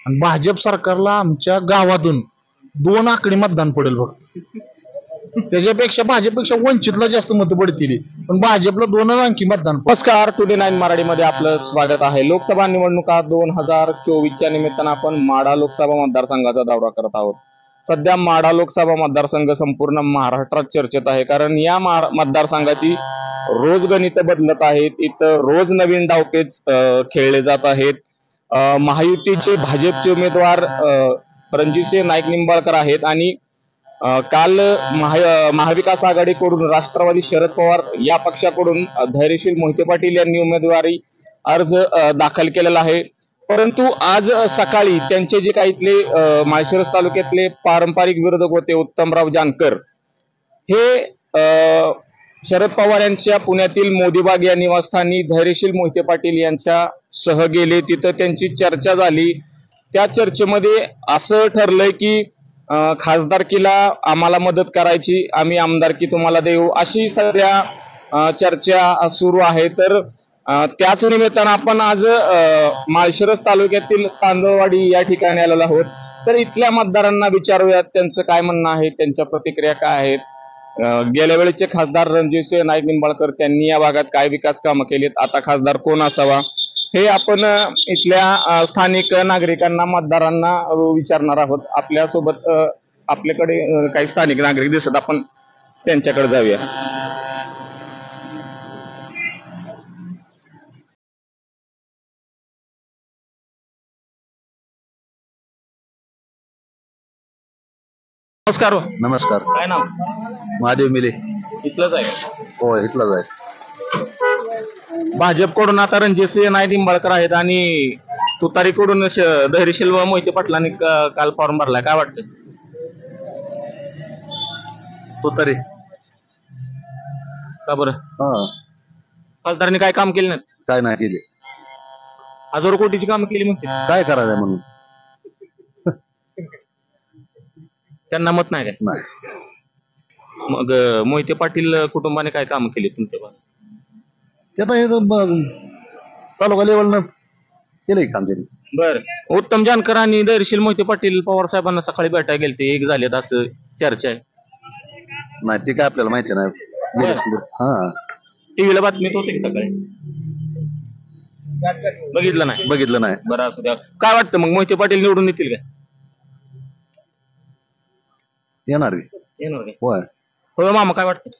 आणि भाजप सरकारला आमच्या गावातून 2 आकडी मतदान पडेल फक्त. त्याच्यापेक्षा भाजपपेक्षा वंचितला जास्त मतं पडतील, पण भाजपला 2च अंकी मतदान. नमस्कार, टुडे 9 मराठीमध्ये आपलं स्वागत आहे. लोकसभा निवडणुका 2024च्या निमित्तानं आपण माढा लोकसभा मतदारसंघाचा दौरा करत आहोत. सध्या माढा लोकसभा मतदारसंघ संपूर्ण महाराष्ट्रात चर्चेत आहे, कारण या मतदारसंघाची रोज गणित बदलत आहेत. इथं रोज नवीन डावपेच खेळले जात आहेत. महायुतीचे भाजपचे उमेदवार रणजितसिंह नाईक निंबाळकर आहेत आणि काल महाविकास आघाडीकडून राष्ट्रवादी शरद पवार या पक्षाकडून धैर्यशील मोहिते पाटील यांनी उमेदवारी अर्ज दाखल केलेला आहे. परंतु आज सकाळी त्यांचे जे काही इथले माळशिरस तालुक्यातले पारंपरिक विरोधक होते उत्तमराव जानकर, हे शरद पवार यांच्या पुण्यातील मोदीबाग या निवासस्थानी धैर्यशील मोहिते पाटील यांच्या सह गेले. तिथं त्यांची चर्चा झाली. त्या चर्चेमध्ये असं ठरलंय की खासदारकीला आम्हाला मदत करायची, आम्ही आमदारकी तुम्हाला देऊ, अशी सध्या चर्चा सुरू आहे. तर त्याच निमित्तानं आपण आज माळशिरस तालुक्यातील तांदळवाडी या ठिकाणी आलेलो आहोत. तर इथल्या मतदारांना विचारूयात त्यांचं काय म्हणणं आहे, त्यांच्या प्रतिक्रिया काय आहेत. गेल्या वेळेचे खासदार रणजितसिंह नाईक निंबाळकर त्यांनी या भागात काय विकास कामं केलीत, आता खासदार कोण असावा, हे आपण इथल्या स्थानिक नागरिकांना मतदारांना विचारणार आहोत. आपल्यासोबत आपल्याकडे काही स्थानिक नागरिक दिसत, आपण त्यांच्याकडे जाऊया. नमस्कार. नमस्कार. काय नाव? महादेव मिले. इथलंच आहे? हो, इथलाच आहे. भाजपकडून आता रणजितसिंह नाईक निंबाळकर आहेत आणि तुतारीकडून धैर्यशील मोहिते पाटलांनी काल फॉर्म भरलाय. काय वाटतं? तुतारी. का बरं? खासदारांनी काय काम केले नाहीत? काय नाही केले. हजारो कोटीची कामं केली म्हणते. काय करायचं म्हणून त्यांना मत नाही काय? नाही. मग मोहिते पाटील कुटुंबाने काय काम केली तुमच्या भागात? ते आता तालुका लेवलनं केलंय काम त्यांनी. बर. उत्तम जानकर आणि धैर्यशील मोहिते पाटील पवार साहेबांना सकाळी भेटायला गेले, ते एक झालेत असं चर्चा आहे. नाही, ते काय आपल्याला माहिती नाही. हा, टीव्हीला बातमीत होते की सकाळी? बघितलं नाही? बघितलं नाही. बरं, असू द्या. काय वाटतं मग, मोहिते पाटील निवडून येतील का? येणार येणार का? होय. हो मामा, काय वाटतं?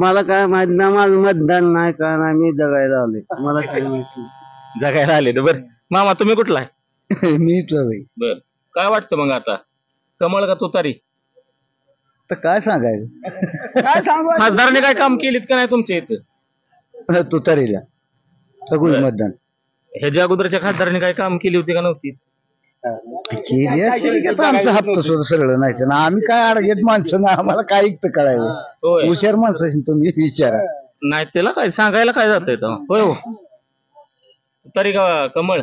मला काय माहित नाही, माझं मतदान नाही, काय नाही, मी जगायला आले, मला काय माहिती. जगायला आले. बर मामा, तुम्ही कुठला आहे? मी इथलं नाही. बर. काय वाटतं मग आता, कमळ का तुतारी? तर काय सांगायचं, काय सांगू. खासदाराने काय काम केलीत का नाही तुमच्या इथं? तुतारीला सगळं मतदान ह्याच्या अगोदरच्या खासदारांनी काय काम केली होती का नव्हती? केली असतील की आता आमचा हप्ता सुद्धा सरळ नाही तर आम्ही काय अडगेत माणसं ना, आम्हाला काय इकतं कळायचं. होय. हुशार माणसं असेल तुम्ही विचारा. नाही, त्याला काय सांगायला काय जात येत. होय हो. तुतारी का कमळ?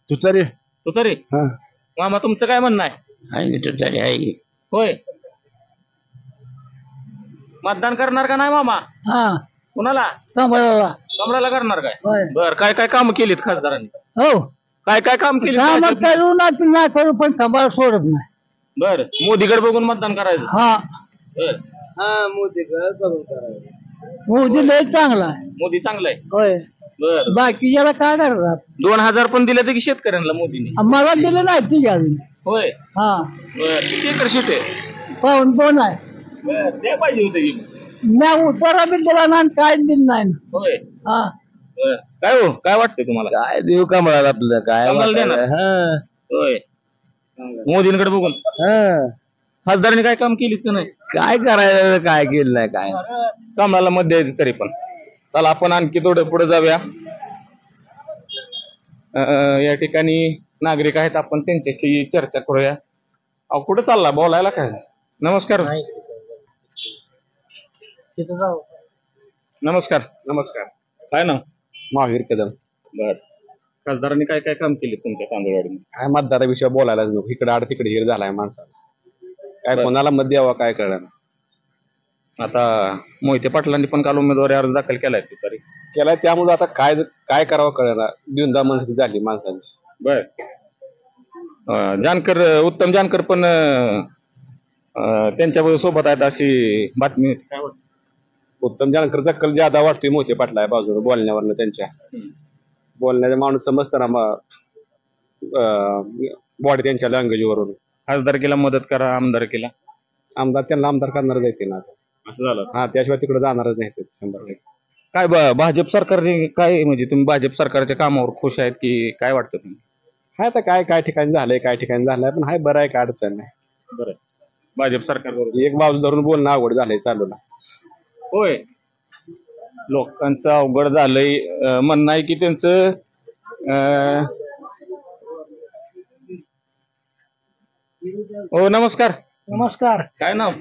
तुतारी. तुतारी. मामा, तुमचं काय म्हणणं आहे? तुतारी आहे. होय. मतदान करणार का नाही मामा? हा, कुणाला? कमळाला. कमळाला करणार काय? होय. बर. काय काय काम केलीत खासदारांनी? हो, काय काय काम केली? काम करू ना करू पण कमळ सोडत नाही. बर. मोदीकडे बघून मतदान करायचं? हा, बर. मोदीकडे बघून करायचं. मोदी लय चांगला आहे. मोदी चांगला आहे. होय. बर. बाकीच्याला काय करतात? 2000 पण दिले तर की शेतकऱ्यांना मोदीने? मला दिलं नाही ती अजून. होय. हा, बर. किती एकर शेत आहे? पाहून दोन आहे. बर. ते पाहिजे होते की. मी उत्तरा बी दिला नाही, काय दिलं नाही. होय. हा, बर. काय हो, काय वाटतंय तुम्हाला? काय देऊ कमळाला आपलं काय. कमळाला देणार? होय. मोदींकडे बघून. खासदारांनी काय काम केलीत का नाही? काय करायचं, काय केलं नाही काय. कमळाला मत द्यायचं तरी पण. चला आपण आणखी थोडं पुढे जाऊया. या ठिकाणी नागरिक आहेत, आपण त्यांच्याशी चर्चा करूया. अहो, कुठं चालला, बोलायला काय? नमस्कार. नमस्कार. नमस्कार. काय नाव? महावीर कदम. बर. खासदारांनी काय काय काम केले तुमच्या तांदळवाडीमध्ये? काय मतदाराविषयी बोलायलाच नको. इकडे आड तिकडे हिर झालाय माणसाला. काय कोणाला मत द्यावा काय कळलं. आता मोहिते पाटलांनी पण काल उमेदवारी अर्ज दाखल केलाय तरी केलाय, त्यामुळे आता काय काय करावं कळेना. द्विधा मनस्थिती झाली माणसांची. बर. जानकर उत्तम जानकर पण त्यांच्या सोबत आहेत अशी बातमी होती. काय वाटतं? उत्तम जानकरचा कल ज्यादा वाटतोय मोहिते पाटला या बाजूने बोलण्यावरनं त्यांच्या बोलण्याचा माणूस समजतं ना बॉडी त्यांच्या लँग्वेजवरून. खासदारकीला मदत करा, आमदारकीला आमदार त्यांना आमदार करणारच येते ना आता. असं झालं. हा त्याशिवाय तिकडे जाणारच नाही ते 100%. काय भाजप सरकारने काय म्हणजे तुम्ही भाजप सरकारच्या कामावर खुश आहेत की काय वाटतं तुम्ही? हाय आता काय ठिकाणी झालंय काय ठिकाणी झालंय पण हाय बरं आहे काय अडचण नाही. बरं भाजप सरकार बरोबर. एक बाजू धरून बोलणं अवघड झालंय चालूला. होय, लोकांचं अवघड झालंय म्हणणं आहे की त्यांचं हो नमस्कार. नमस्कार. काय नाव?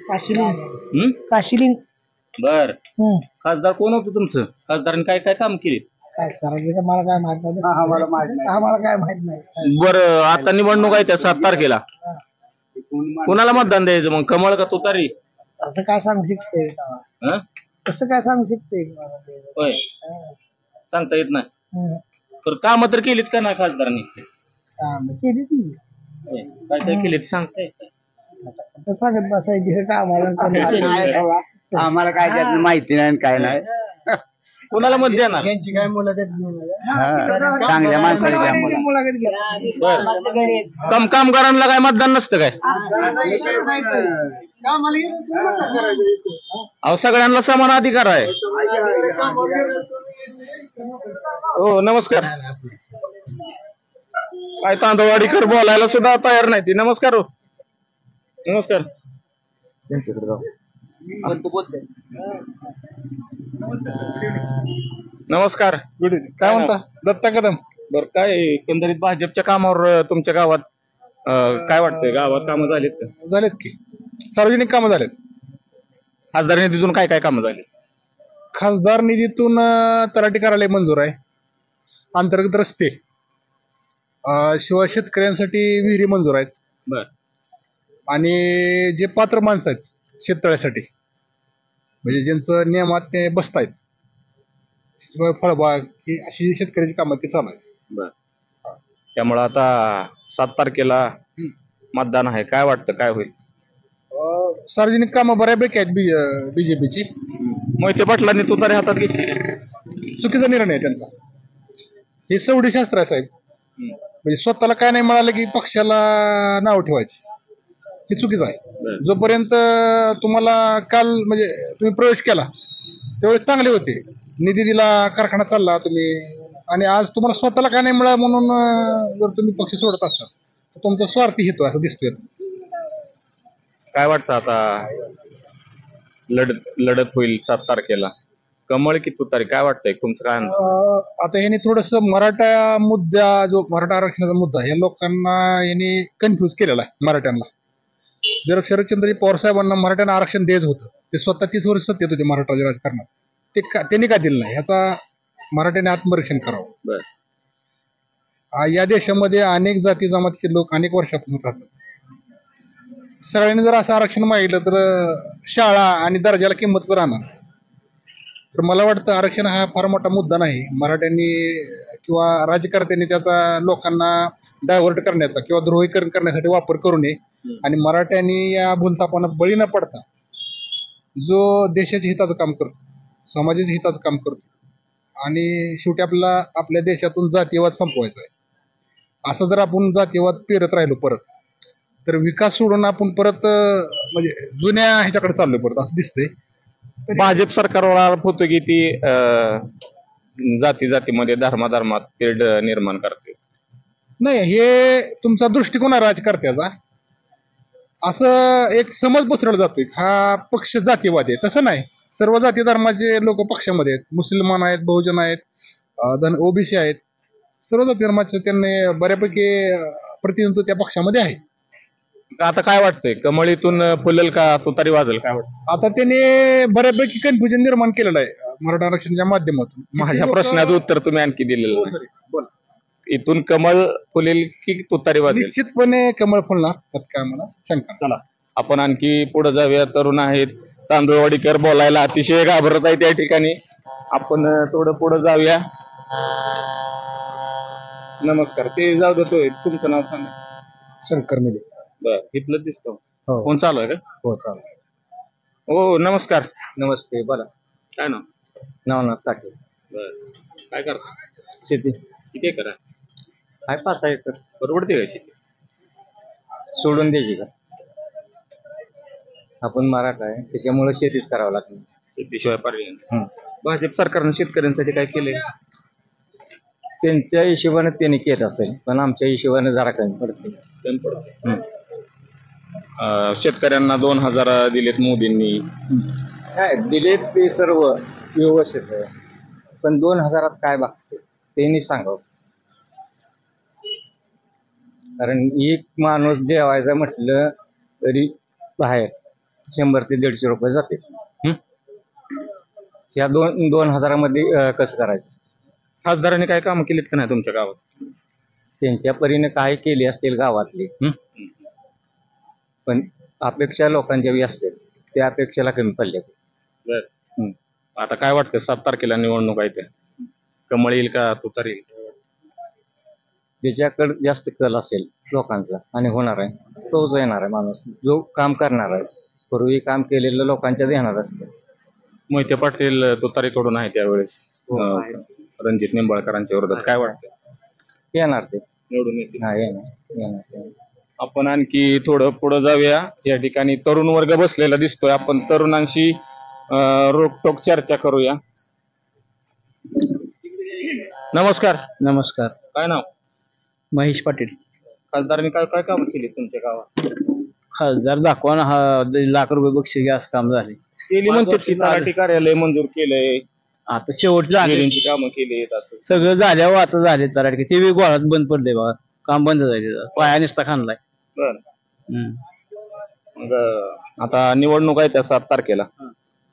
काशिलिंग. काशिलिंग. बर खासदार कोण होतं तुमचं? खासदारांनी काय काय काम केले? काय करायचं मला काय माहित नाही. आम्हाला काय माहित नाही. बरं आता निवडणूक आहे त्या 7 तारखेला. कोणाला मतदान द्यायचं मग, कमळ का तुतारी? असं काय सांगू शकते? हं? कसं काय सांगू शकते? होय सांगता येत नाही. तर काम तर केलीत का नाही खासदारांनी? केली ती होय. काय काय केलीत सांगता येत नाही. आता सांगत बसायची का आम्हाला? आम्हाला काय त्यातलं माहिती नाही काय नाही. कोणाला मत देणार? यांची काय मुलाखत चांगल्या माणसाला द्या मला. मुलाखत घ्या. कामगारांना काय मतदान नसतं काय? अहो सगळ्यांना समान अधिकार आहे. हो नमस्कार. काय तांदवाडीकर बोलायला सुद्धा तयार नाही ती. नमस्कार हो. नमस्कार. त्यांच्याकडे जाऊ. नमस्कार. काय म्हणता दत्ता कदम? बर काय एकंदरीत भाजपच्या कामावर तुमच्या गावात काय वाटतंय? गावात कामं झालीत का? झालेत की सार्वजनिक कामं झालेत. खासदार निधीतून काय काय कामं झाली? खासदार निधीतून तलाठी कार्यालय मंजूर आहे, अंतर्गत रस्ते, शिवाय शेतकऱ्यांसाठी विहिरी मंजूर आहेत. बर आणि जे पात्र माणसं आहेत शेततळ्यासाठी म्हणजे ज्यांचं नियमात ते बसतायत, शिवाय फळबाग ही अशी शेतकऱ्याची कामं ते चालू आहेत. बर त्यामुळं आता 7 तारखेला मतदान आहे. काय वाटतं काय होईल? सार्वजनिक कामं बऱ्यापैकी आहेत बीजेपीची. मोहिते पाटलांनी तुतारी हातात घेतली. चुकीचा निर्णय आहे त्यांचा. हे सवडी शास्त्र आहे साहेब. म्हणजे स्वतःला काय नाही मिळालं की पक्षाला नाव ठेवायचे, हे चुकीचं आहे. जोपर्यंत तुम्हाला काल म्हणजे तुम्ही प्रवेश केला त्यावेळेस चांगले होते, निधी दिला, कारखाना चालला तुम्ही, आणि आज तुम्हाला स्वतःला काय नाही मिळालं म्हणून जर तुम्ही पक्ष सोडत असाल तर तुमचा स्वार्थी हेतू असं दिसतोय. काय वाटतं आता लढत होईल 7 तारखेला, कमळ की तुतारी? काय वाटतंय तुमचं काय? आता यांनी थोडस मराठा मुद्दा, जो मराठा आरक्षणाचा मुद्दा, या लोकांना यांनी कन्फ्युज केलेला आहे मराठ्यांना. जर शरदचंद्र पवार साहेबांना मराठ्यांना आरक्षण द्यायचं होतं, ते स्वतः 30 वर्ष सत्तेत होते मराठा राजकारणात, त्यांनी का दिलं नाही ह्याचा मराठ्याने आत्मरक्षण करावं. या देशामध्ये अनेक जाती जमातीचे लोक अनेक वर्षापासून राहतात. सगळ्यांनी जर असं आरक्षण मागितलं तर शाळा आणि दर्जाला किंमतच राहणार. तर मला वाटतं आरक्षण हा फार मोठा मुद्दा नाही. मराठ्यांनी किंवा राजकारत्यांनी त्याचा लोकांना डायव्हर्ट करण्याचा किंवा ध्रुवीकरण करण्यासाठी वापर करू नये. आणि मराठ्यांनी या भूलथापांना बळी न पडता जो देशाच्या हिताचं काम करतो, समाजाच्या हिताचं काम करतो, आणि शेवटी आपल्याला आपल्या देशातून जातीयवाद संपवायचा आहे. असं जर आपण जातीयवाद पेरत राहिलो परत, तर विकास सोडून आपण परत म्हणजे जुन्या ह्याच्याकडे चाललोय परत असं दिसतंय. भाजप सरकारवर आरोप होतो की ती जातीमध्ये धर्मात तेढ निर्माण करते. नाही, हे तुमचा दृष्टिकोन आहे राजकारत्याचा. असं एक समज पसरवला जातोय हा पक्ष जातीवादी आहे. तसं नाही, सर्व जाती धर्माचे लोक पक्षामध्ये आहेत. मुसलमान आहेत, बहुजन आहेत, ओबीसी आहेत, सर्व जाती धर्माचे त्यांनी बऱ्यापैकी प्रतिनिधित्व त्या पक्षामध्ये आहे. आता काय वाटतंय, कमळीतून फुलेल का तुतारी वाजेल? काय वाटतं? आता त्याने बऱ्यापैकी कन्फ्युजन निर्माण केलेलं आहे मराठा आरक्षणाच्या माध्यमातून. माझ्या प्रश्नाचं उत्तर तुम्ही आणखी दिलेलं नाही. इथून कमळ फुलेल की तुतारी वाजेल? निश्चितपणे कमळ फुलणार, त्यात काय मला शंका. चला आपण आणखी पुढे जाऊया. तरुण आहेत, तांदूळवाडीकर बोलायला अतिशय घाबरत आहे त्या ठिकाणी. आपण थोडं पुढे जाऊया. नमस्कार. ते जाऊ देतोय, तुमचं नाव सांगा. शंकर मिले. बर इथलं दिसतो. हो. फोन चालू आहे का? हो चालेल. हो नमस्कार. नमस्ते बोला. काय नाव? नवनाथ टाके. बर काय करता? शेती किती एकर आहे? आहे 5-6 एकर. परवडते का शेती? सोडून द्यायची का? आपण मराठा आहे त्याच्यामुळे शेतीच करावं लागते. शेतीशिवाय पर्याय नाही. भाजप सरकारनं शेतकऱ्यांसाठी काय केलंय? त्यांच्या हिशोबाने त्यांनी केलं असेल पण आमच्या हिशोबाने जरा कमी पडते. कमी पडतं. शेतकऱ्यांना 2,000 दिलेत मोदींनी. काय दिले ते सर्व व्यवस्थित आहे पण 2,000 काय बघते त्यांनी सांगावं. कारण एक माणूस जेवायचं म्हटलं तरी बाहेर 100 ते 150 रुपये जाते. या 2,000 मध्ये कसं करायचं? खासदारांनी काय कामं केलीत का नाही तुमच्या गावात? त्यांच्या परीने काय केली असतील गावातली पण अपेक्षा लोकांच्या बी असतील त्या अपेक्षेला कमी पडले. बर आता काय वाटतं 7 तारखेला निवडणूक आहे ते कमळ येईल का तुतारी येईल? ज्याच्याकडे जास्त कल असेल लोकांचा आणि होणार आहे तोच येणार आहे माणूस जो काम करणार आहे. पूर्वी काम केलेलं लोकांच्या ध्यानात असतं. मोहिते पाटील तुतारीकडून आहे त्यावेळेस रणजित निंबाळकरांच्या विरोधात. काय वाटतं? येणार ते निवडून येतील. हा येणार. आपण आणखी थोडं पुढे जाऊया. या ठिकाणी तरुण वर्ग बसलेला दिसतोय. आपण तरुणांशी रोखोक चर्चा करूया. नमस्कार. नमस्कार. काय नाव? महेश पाटील. खासदारांनी काय काय कामं केली तुमच्या गावात? खासदार दाखवा ना. 1 लाख रुपये बक्षीस गॅस काम झाले. केली म्हणतात की तलाठी कार्यालय मंजूर केलंय, आता शेवट झाले विहिरींची कामं केली असं. सगळं झाल्यावर आता झाले तराटके ते बी गोळात बंद पडले बघा. काम बंद झाले पाया नुसता खाणलाय. बर मग आता निवडणूक आहे त्या 7 तारखेला.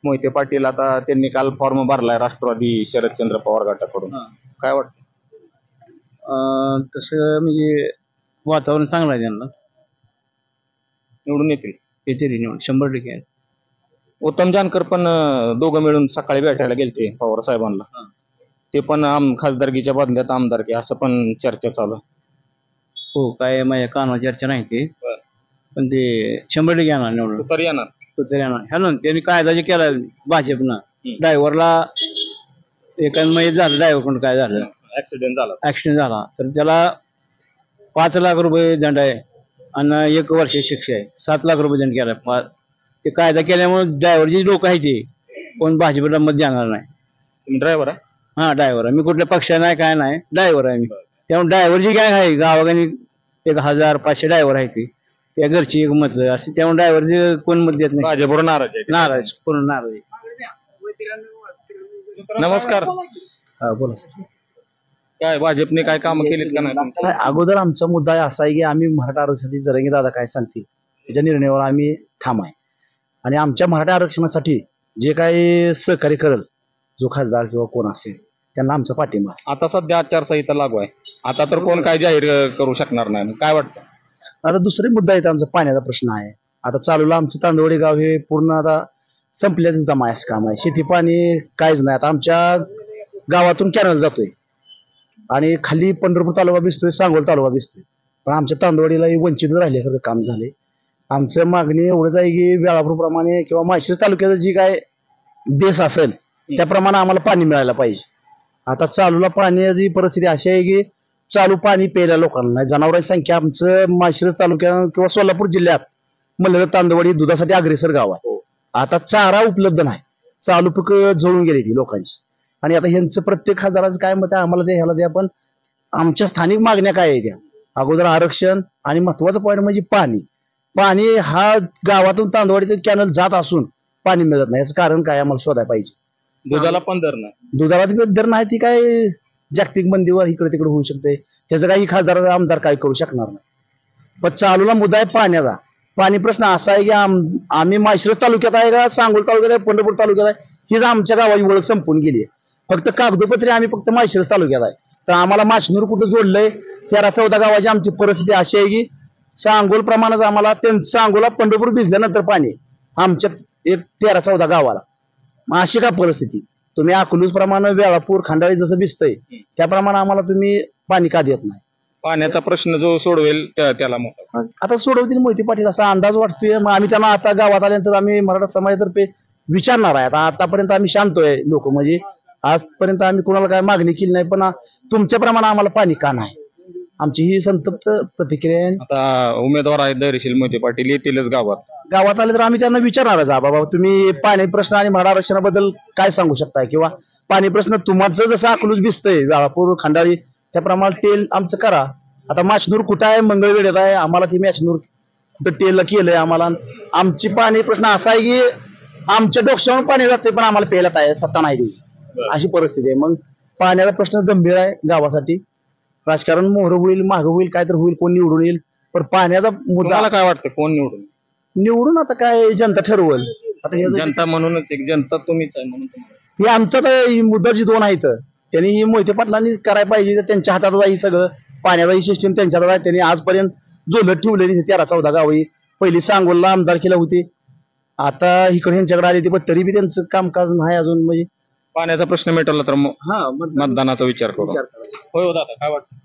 मोहिते पाटील आता त्यांनी काल फॉर्म भरलाय राष्ट्रवादी शरदचंद्र पवार गटाकडून. काय वाटतं? तसं म्हणजे वातावरण चांगलं आहे त्यांना. निवडून येतील. येते निवड 100% आहे. उत्तम जानकर पण दोघं मिळून सकाळी भेटायला गेलते पवार साहेबांना. ते पण खासदारकीच्या बदल्यात आमदारकी असं पण चर्चा चालू आहे. हो काय माझ्या कानावर चर्चा नाही ते पण ते 100% येणार निवडून. तर येणार. तो तरी येणार. ह्या ना त्यांनी कायदा जे केला भाजपनं ड्रायव्हरला एका महिन्यात झालं ड्रायव्हर काय झालं ऍक्सिडेंट झाला तर त्याला 5 लाख रुपये दंड आहे आणि 1 वर्ष शिक्षा आहे. 7 लाख रुपये दंड केला. ते कायदा केल्यामुळे ड्रायव्हरची लोक आहे ते कोण भाजपला मत देणार नाही. ड्रायव्हर आहे? हा ड्रायव्हर आहे. मी कुठल्या पक्षा नाही काय नाही ड्रायव्हर आहे मी. त्यामुळे ड्रायव्हरची गॅंग आहे गावागानी 1,500 ड्रायव्हर आहे ते त्या घरची एक मत असे. त्यामुळे ड्रायव्हरची कोण मत देत नाही. भाजपवर नाराज आहे. नाराज कोण नाराज आहे. नमस्कार. बोला सर. काय भाजपने काय कामं केलीत का नाही? अगोदर आमचा मुद्दा असा आहे की आम्ही मराठा आरक्षणासाठी जरंगे दादा काय सांगतील त्याच्या निर्णयावर आम्ही ठाम आहे आणि आमच्या मराठा आरक्षणासाठी जे काही सहकार्य करेल जो खासदार किंवा कोण असेल त्यांना आमचा पाठिंबा. आता सध्या आचारसंहिता लागू आहे. आता तर कोण काय जाहीर करू शकणार नाही. काय वाटतं? आता दुसरे मुद्दा आहे आमचा पाण्याचा प्रश्न आहे. आता चालूला आमचं तांदवडी गाव हे पूर्ण आता संपल्याचं जमायचं काम आहे. शेती पाणी काहीच नाही. आता आमच्या गावातून कॅनल जातोय आणि खाली पंढरपूर तालुका भिजतोय सांगोल तालुका भिजतोय पण आमच्या तांदवडीला वंचित राहिल्यासारखं काम झाले. आमचं मागणी एवढंच आहे की वेळापूर प्रमाणे किंवा माळशिरस तालुक्याचं जी काय बेस असेल त्याप्रमाणे आम्हाला पाणी मिळायला पाहिजे. आता चालूला पाण्याची परिस्थिती अशी आहे की चालू पाणी प्यायला लोकांना नाही. जनावरांची संख्या आमचं माळशिरस तालुक्यात किंवा सोलापूर जिल्ह्यात म्हणलं तर तांदवडी दुधासाठी अग्रेसर गाव आहे. आता चारा उपलब्ध नाही. चालू पीक जळून गेली ती लोकांची आणि आता ह्यांचं प्रत्येक खासदाराचं काय मत आहे आम्हाला द्या ह्याला द्या पण आमच्या स्थानिक मागण्या काय आहे त्या अगोदर आरक्षण आणि महत्वाचं पॉईंट म्हणजे पाणी हा गावातून तांदवडीतून कॅनल जात असून पाणी मिळत नाही. याचं कारण काय आम्हाला शोधायला पाहिजे. दुधाला पण दर नाही. दुधाला दर नाही ती काय जागतिक मंदीवर इकडे तिकडे होऊ शकते. त्याचं काही खासदार आमदार काही करू शकणार नाही. पण चालूला मुद्दा आहे पाण्याचा. पाणी प्रश्न असा आहे की आम्ही माळशिरस तालुक्यात आहे का सांगोल तालुक्यात आहे पंढरपूर तालुक्यात आहे हीच आमच्या गावाची ओळख संपून गेली आहे. फक्त कागदोपत्री आम्ही फक्त माळशिरस तालुक्यात आहे तर आम्हाला माचनूर कुठं जोडलंय 13-14 गावाची आमची परिस्थिती अशी आहे की सांगोल प्रमाणेच आम्हाला सांगोला पंढरपूर भिजल्यानंतर पाणी आमच्या 13-14 गावाला. मग अशी का परिस्थिती? तुम्ही अकलूज प्रमाणे वेळापूर खंडाळी जसं भिजतंय त्याप्रमाणे आम्हाला तुम्ही पाणी का देत नाही? पाण्याचा प्रश्न जो सोडवेल त्याला मत. आता सोडवतील मोहिते पाटील असा अंदाज वाटतोय. मग आम्ही त्यांना आता गावात आल्यानंतर आम्ही मराठा समाजातर्फे विचारणार आहे. आता आतापर्यंत आम्ही शांतोय लोक, म्हणजे आजपर्यंत आम्ही कुणाला काय मागणी केली नाही, पण तुमच्या प्रमाणे आम्हाला पाणी का नाही, आमची ही संतप्त प्रतिक्रिया आहे. आता उमेदवार आहेत धैर्यशील मोहिते पाटील, येतीलच गावात आले तर आम्ही त्यांना विचारणार आहे, बाबा तुम्ही पाणी प्रश्न आणि मराठा आरक्षणाबद्दल काय सांगू शकताय, किंवा पाणी प्रश्न तुमचं जसं अकलूज भिजतंय वेळापूर खंडाळी त्याप्रमाणे टेल आमचं करा. आता माचनूर कुठं आहे, मंगळवेढ्यात आहे, आम्हाला ती माचनूर कुठं टेल केलंय आम्हाला. आमची पाणी प्रश्न असा आहे की आमच्या डोक्यावरून पाणी जाते पण आम्हाला प्यायला आहे सत्ता नाही द्यायची, अशी परिस्थिती आहे. मग पाण्याचा प्रश्न गंभीर आहे गावासाठी. राजकारण मोहर होईल, मागं होईल, काय तर होईल, कोण निवडून येईल, पण पाण्याचा मुद्दा काय वाटतं कोण निवडून आता काय जनता ठरवल. आता जनता म्हणूनच एक जनता तुम्हीच आहे म्हणून हे आमचा तर मुद्दा जी दोन आहेत त्यांनी ही मोहिते पाटलांनी करायला पाहिजे. त्यांच्या हातात आहे सगळं, पाण्याचा ही सिस्टीम त्यांच्या हातात आहे. त्यांनी आजपर्यंत जोलत ठेवलेली 13-14 गावी. पहिली सांगोलला आमदार केला होते, आता इकडे यांच्याकडे आले ते, पण तरी बी त्यांचं कामकाज नाही अजून. म्हणजे पाण्याचा प्रश्न मिटवला तर मतदानाचा विचार करू. होय दादा, काय वाटतं?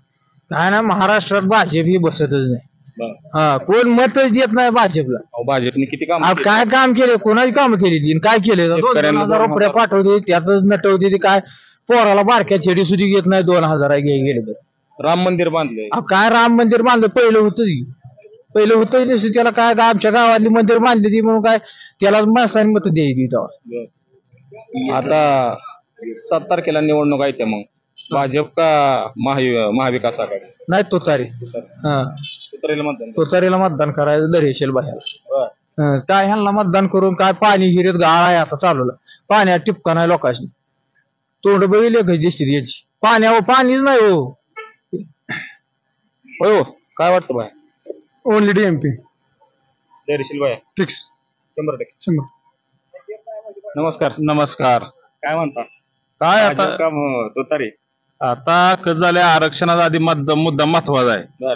काय ना, महाराष्ट्रात भाजप ही बसतच नाही. कोण मतच देत नाही भाजपला. भाजपने किती काम काय काम केले, कोणाची काम केली, काय केले? 2,000 रुपये पाठवते, त्यातच नटवते. काय पोराला बारक्या छेडी सुद्धा घेत नाही, 2,000 गेले तर. राम मंदिर बांधले, काय राम मंदिर बांधलं, पहिलं होतं नसतं त्याला. काय आमच्या गावातली मंदिर बांधली ती म्हणून काय त्याला माणसाने मत द्यायची तेव्हा. आता 7 तारखेला निवडणूक आहे, मग भाजप का महाविकास आघाडी? नाही, तुतारी. तुतारीला मतदान करायचं धैर्यशील बाहेर. काय ह्यांना मतदान करून काय पाणी हिरीत गाळ आहे आता चालवलं. पाण्यात टिपका नाही लोकांनी, तोंड बघितले कशी दिसते याची. पाणीच नाही हो. हो, काय वाटतं बाय? ओनली डीएमपी धैर्यशील बाय फिक्स 100%. नमस्कार. काय म्हणता? काय आता तुतारी आता कसं झालंय, आरक्षणाचा आधी मुद्दा महत्वाचा आहे.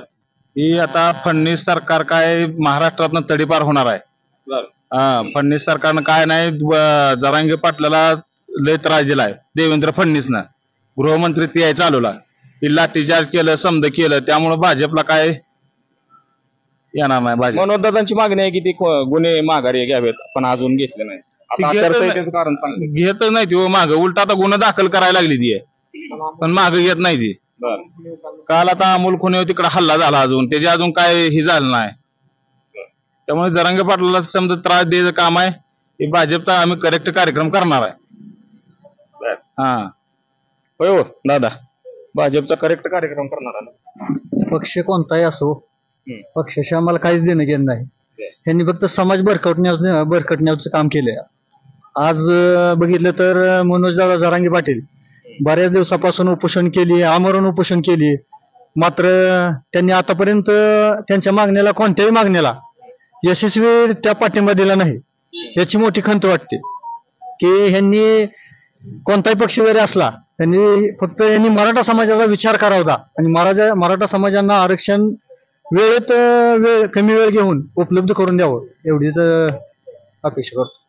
ही आता फडणवीस सरकार काय महाराष्ट्रातनं तडीपार होणार आहे. फडणवीस सरकारनं काय नाही, जरांगे पाटलाला लय त्रास दिलाय देवेंद्र फडणवीसनं. गृहमंत्री ती आहे चालवला, ती लाठीचार्ज केलं, समज केलं, त्यामुळे भाजपला काय येणार नाही. भाजप मनोजदादांची मागणी आहे की ते गुन्हे माघारी घ्यावेत, पण अजून घेतले नाही. आचारसंहितेचं कारण सांग. घेतच नाही ती माग, उलट आता गुन्हा दाखल करायला लागली ती, पण माग घेत नाही ती. काल आता अमोल खुने तिकडे हल्ला झाला, अजून त्याचे अजून काय हे झालं नाही. त्यामुळे जरांगे पाटलाला समजा त्रास द्यायचं काम आहे, हे भाजपचा आम्ही करेक्ट कार्यक्रम करणार आहे. होय हो दादा, भाजपचा करेक्ट कार्यक्रम करणार आहे. पक्ष कोणताही असो, पक्षाशी आम्हाला काहीच देणं घेणं नाही. त्यांनी फक्त समाज भरकटण्याचं काम केलंय. आज बघितलं तर मनोजदादा जरांगे पाटील बऱ्याच दिवसापासून उपोषण केली, आमरण उपोषण केली, मात्र त्यांनी आतापर्यंत त्यांच्या मागण्याला, कोणत्याही मागण्याला यशस्वी त्या पाठिंबा दिला नाही. याची मोठी खंत वाटते की ह्यांनी कोणताही पक्ष जरी असला, त्यांनी फक्त मराठा समाजाचा विचार करावा होता आणि मराठा समाजांना आरक्षण कमी वेळ घेऊन उपलब्ध करून द्यावं, एवढीच अपेक्षा करतो.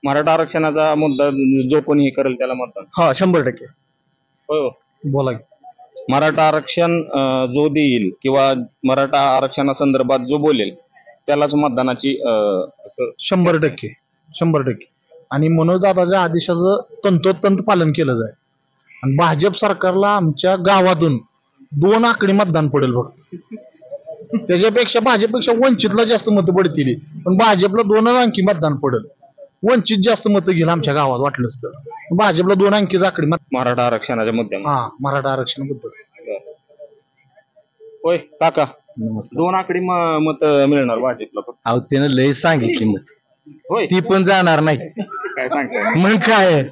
मराठा आरक्षणाचा मुद्दा जो कोणी करेल त्याला मतदान. 100%. होय, बोला. मराठा आरक्षण जो देईल किंवा मराठा आरक्षणासंदर्भात जो बोलेल त्यालाच मतदानाची 100%. आणि मनोजदादाच्या आदेशाचं तंतोतंत पालन केलं जाईल. आणि भाजप सरकारला आमच्या गावातून 2 आकडी मतदान पडेल फक्त. त्याच्यापेक्षा भाजपपेक्षा वंचितला जास्त मतं पडतील, पण भाजपला 2 अंकी मतदान पडेल. वंचित जास्त मतं घेईल आमच्या गावात वाटलंच तर. भाजपला 2 अंकीच आकडी मराठा आरक्षणाच्या मुद्द्यावर. मराठा आरक्षणाबद्दल. होय काका, 2 आकडी मत मिळणार भाजपला. अहो त्यानं लय सांगितली मत, होय ती पण जाणार नाही. काय सांगताय? मग काय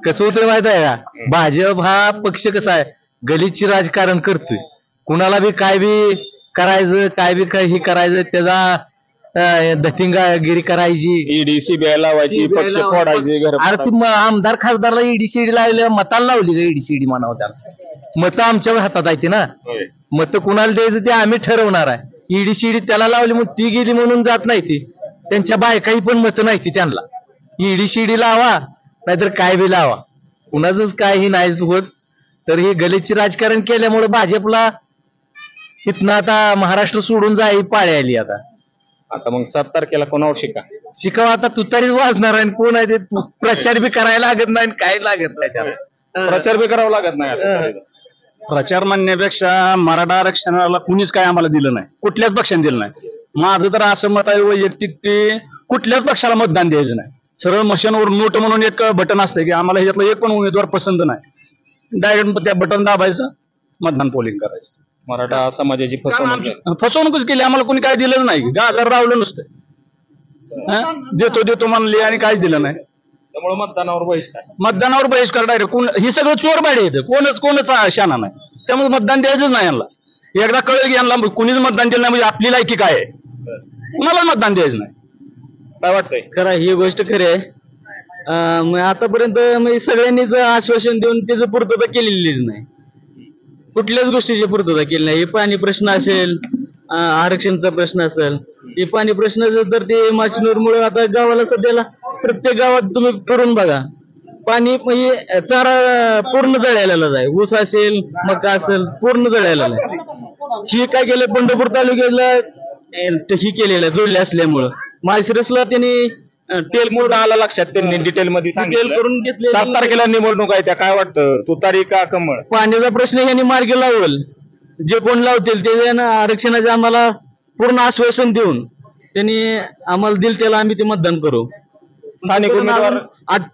कसं होतं माहित आहे का, भाजप हा पक्ष कसा आहे, गलिच्छ राजकारण करतोय. कुणाला बी काय बी करायचं, काय बी काय हे करायचं, त्याचा दथिंगागिरी करायची, ईडी सीबीआय लावायची, पक्ष फोडायचे. अरे ती आमदार खासदारला ईडीसीडी लावली, मताला लावली का ईडीसीडी म्हणावं त्याला. मतं आमच्याच हातात आहे ना, मतं कुणाला द्यायचं ते आम्ही ठरवणार आहे. ईडीसीडी त्याला लावली मग ती गेली म्हणून जात नाही ती. त्यांच्या बायकाही पण मतं नाही ती त्यांना. ईडीसीडी लावा नाहीतर काय बी लावा, कुणाचंच काही नाहीच होत. तर हे गलिच्छ राजकारण केल्यामुळे भाजपला इथनं आता महाराष्ट्र सोडून जाई पाळी आली आता. आता मग 7 तारखेला कोणावर शिका? शिकाव आता तुतारीच वाजणार आहे. कोण आहे ते प्रचार बी करायला लागत नाही आणि काय लागत नाही त्याला. प्रचार बी करावा लागत नाही आता. प्रचार म्हणण्यापेक्षा मराठा आरक्षणाला कुणीच काय आम्हाला दिलं नाही, कुठल्याच पक्षाने दिलं नाही. माझं तर असं मत आहे वैयक्तिक की कुठल्याच पक्षाला मतदान द्यायचं नाही. सरळ मशीनवर नोट म्हणून एक बटन असतं की आम्हाला ह्याच्यातला एक पण उमेदवार पसंत नाही, डायरेक्ट त्या बटन दाबायचं, मतदान पोलिंग करायचं. मराठा समाजाची फसवणूक फसवणूकच केली, आम्हाला कोणी काय दिलं नाही, गाजर रावलं नुसतं. देतो देतो म्हणले आणि काहीच दिलं नाही. त्यामुळे मतदानावर बहिष्कार डायरेक्ट. हे सगळं चोर बाडे येतं, कोणच शाना नाही. त्यामुळे मतदान द्यायचंच नाही यांना. एकदा कळलं की यांना कुणीच मतदान दिलं नाही म्हणजे आपली लायकी काय आहे, कुणाला मतदान द्यायचं नाही. काय वाटतंय? खरं ही गोष्ट खरी आहे. आतापर्यंत सगळ्यांनीच आश्वासन देऊन त्याचं पूर्तता केलेलीच नाही, कुठल्याच गोष्टीची पूर्तता केली नाही. हे पाणी प्रश्न असेल, आरक्षणचा प्रश्न असेल, हे पाणी प्रश्न तर ते माचनूरमुळे आता गावाला सध्याला प्रत्येक गावात तुम्ही फिरून बघा, पाणी म्हणजे चारा पूर्ण जळायला आहे. ऊस असेल, मका असेल, पूर्ण जळायला आहे. ही काय केलं, पंढरपूर तालुक्याला ही केलेलं आहे जोडले असल्यामुळं. माळशिरसला त्यांनी तेल मोड आला लक्षात, त्यांनी डिटेल मध्ये तेल करून घेतले. 7 तारखेला निवडणूक आहे, त्या काय वाटतं, तुतारी का कमळ? पाण्याचा प्रश्न यांनी मार्गी लावल, जे कोण लावतील ते आरक्षणाचे आम्हाला पूर्ण आश्वासन देऊन त्यांनी आम्हाला दिल त्याला आम्ही ते मतदान करू. स्थानिक उमेदवार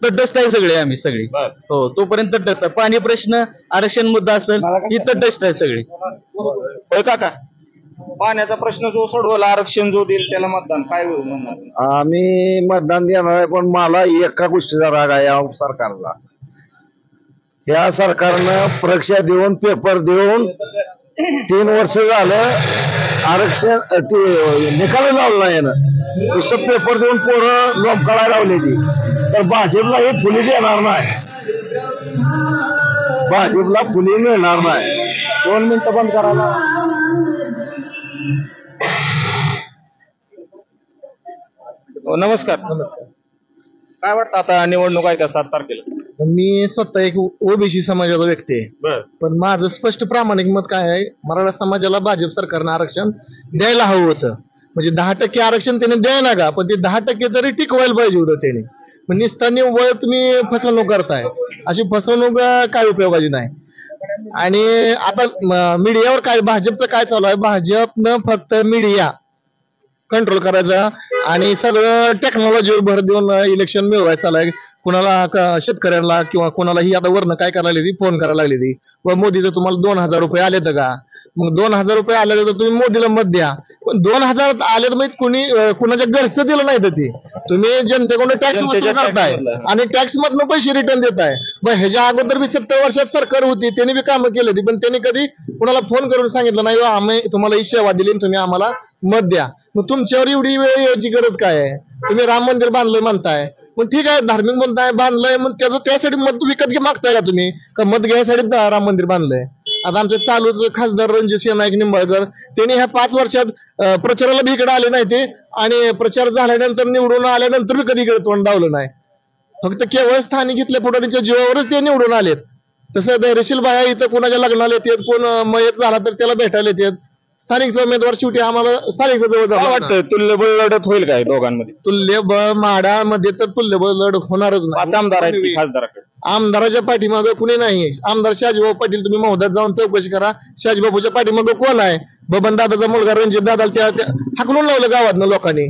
तटस्थ आहे सगळे, आम्ही सगळे. हो, तोपर्यंत तटस्थ आहे. पाणी प्रश्न, आरक्षण मुद्दा असेल, ही तटस्थ आहे सगळे. होय काका? पाण्याचा प्रश्न जो सोडवला, आरक्षण जो देईल त्याला मतदान, काय म्हणणार? आम्ही मतदान देणार आहे, पण मला एका गोष्टीचा राग आहे या सरकारचा. या सरकारनं परीक्षा देऊन, पेपर देऊन 3 वर्ष झालं आरक्षण ते निकाल लावला नाही ना. नुसतं पेपर देऊन पोरं लोंबकाळायला लावले ती. तर भाजपला हे फुली देणार नाही, भाजपला फुली मिळणार नाही. 2 मिनिटं बंद करायला. नमस्कार. काय वाटतं आता निवडणूक आहे का 7 तारखेला? मी स्वतः एक ओबीसी समाजाचा व्यक्ती आहे, पण माझं स्पष्ट प्रामाणिक मत काय आहे, मराठा समाजाला भाजप सरकारनं आरक्षण द्यायला हवं होतं. म्हणजे 10% आरक्षण त्याने द्यायला का, पण ते 10% तरी टिकवायला पाहिजे होतं त्याने. पण निस्तानी वय तुम्ही फसवणूक करताय, अशी फसवणूक काय उपयोगाची नाही. आणि आता मीडियावर काय भाजपचं काय चालू आहे, भाजपनं फक्त मीडिया कंट्रोल करायचा आणि सगळं टेक्नॉलॉजीवर भर देऊन इलेक्शन मिळवायचं चालू. कुणाला शेतकऱ्यांना किंवा कोणालाही आता वरनं काय करायला लागली, फोन करायला लागली ती, व मोदीचं तुम्हाला 2000 रुपये आले तर का, मग 2000 रुपये आले तर तुम्ही मोदीला मत द्या. पण 2000 आले तर मग कुणाच्या घरचं दिलं नाही तर ते तुम्ही जनतेकडून टॅक्स वसूल करताय आणि टॅक्स मधनं पैसे रिटर्न देताय. मग ह्याच्या अगोदर बी 70 वर्षात सरकार होती, त्यांनी बी कामं केली होती, पण त्यांनी कधी कुणाला फोन करून सांगितलं नाही आम्ही तुम्हाला ही सेवा दिली, तुम्ही आम्हाला मत द्या. मग तुमच्यावर एवढी वेळ यायची गरज काय आहे? तुम्ही राम मंदिर बांधलंय म्हणताय, मग ठीक आहे, धार्मिक म्हणताय, बांधलंय, मग त्यासाठी मत विकत मागताय का तुम्ही, का मत घ्यायसाठी राम मंदिर बांधलंय? आता आमचे चालूच खासदार रणजित नाईक निंबाळकर त्यांनी ह्या 5 वर्षात प्रचाराला बी इकडे आले नाही ते, आणि प्रचार झाल्यानंतर निवडून आल्यानंतर बी कधी इकडे तोंड दावलं नाही. फक्त केवळ स्थानिक इथल्या पुढाऱ्यांच्या जीवावरच ते निवडून आलेत. तसं धैर्यशील बाया इथं कोणाच्या लग्नाला येतात, कोण मयत झाला तर त्याला भेटायला येतात. स्थानिकचा उमेदवार शेवटी आम्हाला स्थानिकचा जवळ वाटतं तुल्यबळ लढत होईल काय दोघांमध्ये? तुल्यबळ माडामध्ये तर तुल्यबळ लढत होणारच 5 आमदार आहेत की खासदाराकडे? आमदाराच्या पाठीमागं कुणी नाही. आमदार शाजीबाबू पाटील, तुम्ही महोदयात जाऊन चौकशी करा, शाजीबाबूच्या पाठीमागं कोण आहे? बबन दादाचा मुलगा रणजित दादा त्या हाकलून लावलं गावातनं लोकांनी.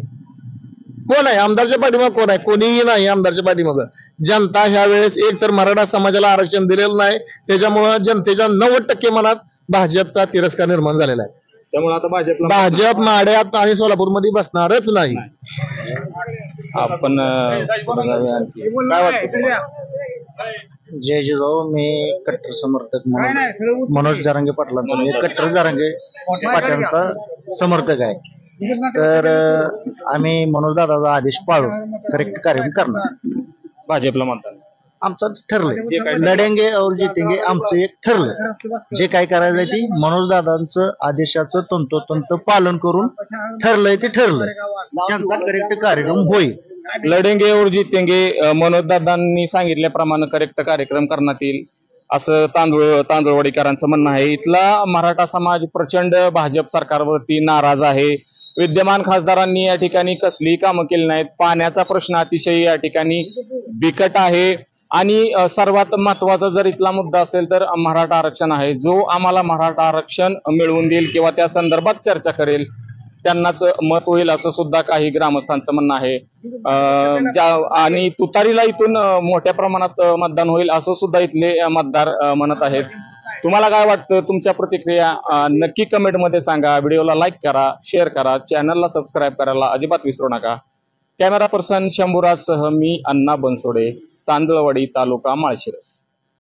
कोण आहे आमदारच्या पाठीमागं? कोण आहे? कोणीही नाही आमदारच्या पाठीमागं. जनता ह्या वेळेस एक तर मराठा समाजाला आरक्षण दिलेलं नाही, त्याच्यामुळं जनतेच्या 90% मनात भाजपचा तिरस्कार निर्माण झालेला आहे. त्यामुळे आता भाजप माड्यात आणि सोलापूरमध्ये बसणारच नाही. आपण काय वाटतं? जय जिजाऊ. मी कट्टर समर्थक म्हणून मनोज जारंगे पाटलांचा, मी कट्टर जारंगे पाटलांचा समर्थक आहे. तर आम्ही मनोज दादाचा आदेश पाळून करेक्ट कार्यक्रम करणार. भाजपला म्हणतात आमचं ठरलंय, लढेंगे और जितेंगे, आमचं एक ठरलं. जे काय करायचंय ते मनोज दादांचं आदेशाचं तंतोतंत पालन करून ठरलंय ते ठरलंय, त्यांचा करेक्ट कार्यक्रम होईल. लढेंगे और जितेंगे, मनोज दादांनी सांगितल्याप्रमाणे करेक्ट कार्यक्रम करण्यात येईल. असं तांदूळवाडीकरांचं म्हणणं आहे. इथला मराठा समाज प्रचंड भाजप सरकारवरती नाराज आहे. विद्यमान खासदारांनी या ठिकाणी कसलीही कामं केली नाहीत. पाण्याचा प्रश्न अतिशय या ठिकाणी बिकट आहे आणि सर्वात महत्वाचा जर इथला मुद्दा असेल तर मराठा आरक्षण आहे. जो आम्हाला मराठा आरक्षण मिळवून देईल किंवा त्या संदर्भात चर्चा करेल त्यांनाच मत होईल असं सुद्धा काही ग्रामस्थांचं म्हणणं आहे. आणि तुतारीला इथून मोठ्या प्रमाणात मतदान होईल असं सुद्धा इथले मतदार म्हणत आहेत. तुम्हाला काय वाटतं? तुमच्या प्रतिक्रिया नक्की कमेंटमध्ये सांगा. व्हिडिओला लाईक करा, शेअर करा, चॅनलला सबस्क्राईब करायला अजिबात विसरू नका. कॅमेरा पर्सन शंभूराज सह मी अण्णा बनसोडे, तांदळवाडी, तालुका माळशिरस.